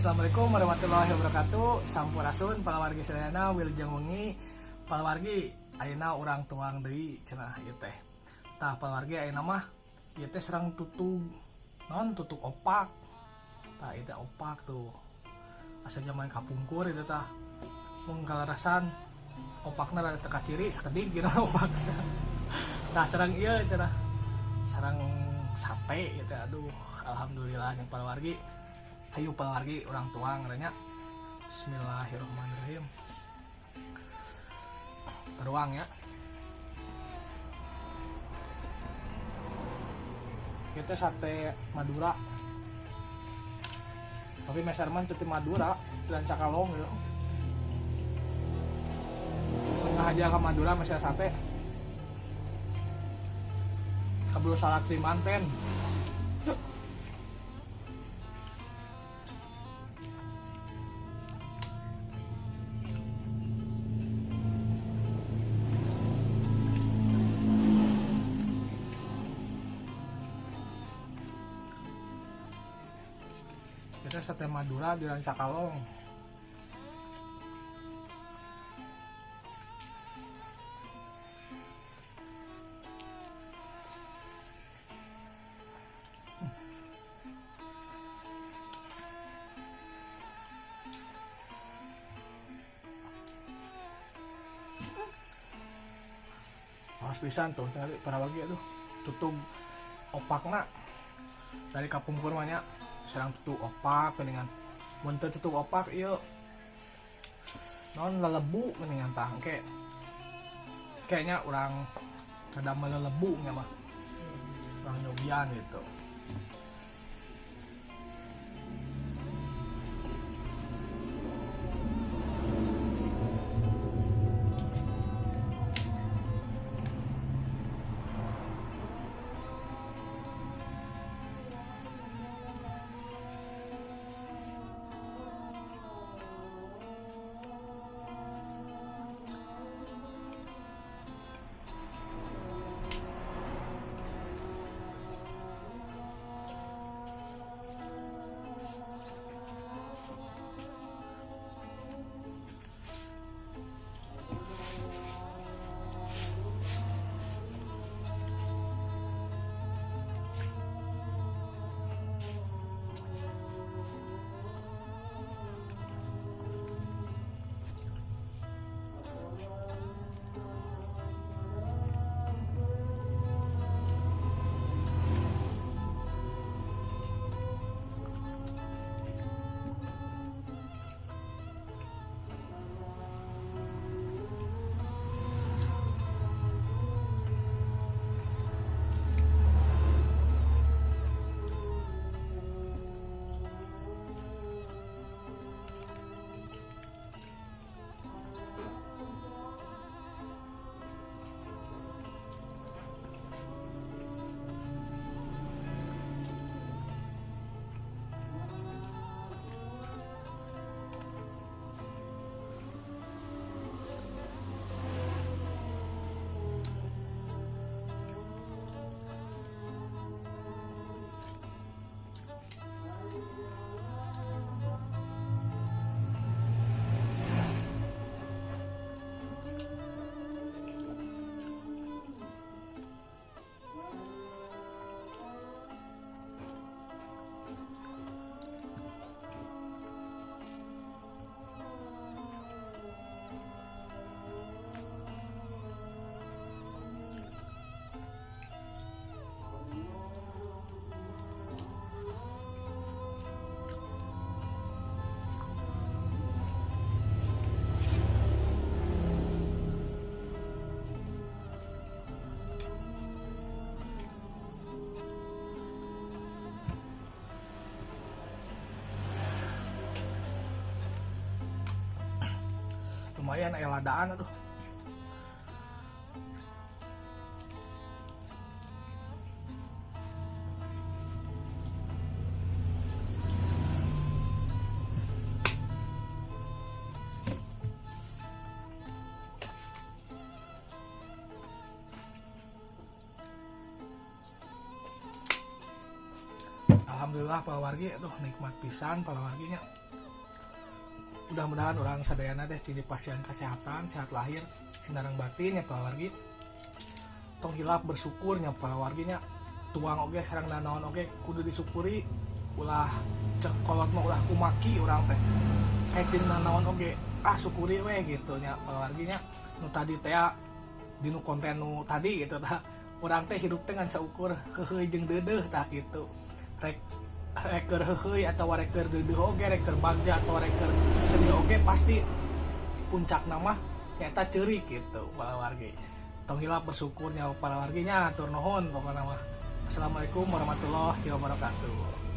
Assalamualaikum warahmatullahi wabarakatuh. Sampurasun palawargi sadayana wilujeng wengi. Palawargi ayeuna urang tuang deui cenah ieu teh. Tah palawargi ayeuna mah ieu teh serang tutug tutug opak. Tah ieu teh opak tuh. Asa zaman kapungkur ieu tah. Mun kalarasan opakna rada teu kaciri sakedik gina opak. Tah serang ieu cenah. Sarang sate ieu teh aduh alhamdulillah jeung palawargi. Ayo palawargi orang tuang ngarana. Bismillahirrahmanirrahim. Teruang ya. Kita sate Madura. Tapi meserman teu Madura, dan Cakalong gitu. Tengah aja ke Madura meser sate. Kabul salad Kalimantan. Kita sate Madura di Cakalong. Awas pisan tuh tadi palawargi tuh tutug opakna dari kapungkur mah nya. Serang tutug opak dengan mun teu tutug opak ieu non lelebu mendingan tah engke kayaknya urang rada melelebu nya mah urang nyobian gitu. Lumayan aya ladaan aduh. Alhamdulillah palawargi tuh nikmat pisan palawarginya. mudah-mudahan orang sadayana teh jadi pasien kesehatan, sehat lahir, sinareng batin ya pawargi. Tong hilap bersyukurnya pawarginya. Tuang oge sareng nanaon oge kudu disyukuri. Ulah cek kolot mah ulah kumaki urang teh. Etin nanaon oge syukuri we gitu nya pawarginya. Nu tadi teh dinu konten nu tadi gitu tah. Urang teh hidup teh ngan saukur heuheuy jeung deudeuh tah gitu. Reker heuheuy atau reker deudeuh oge, reker bagja atau reker sedih oge pasti puncak nama nyata ceurik gitu pawargi. Tong hilap bersyukurnya para warginya atur nuhun pokokna mah. Assalamualaikum warahmatullahi wabarakatuh.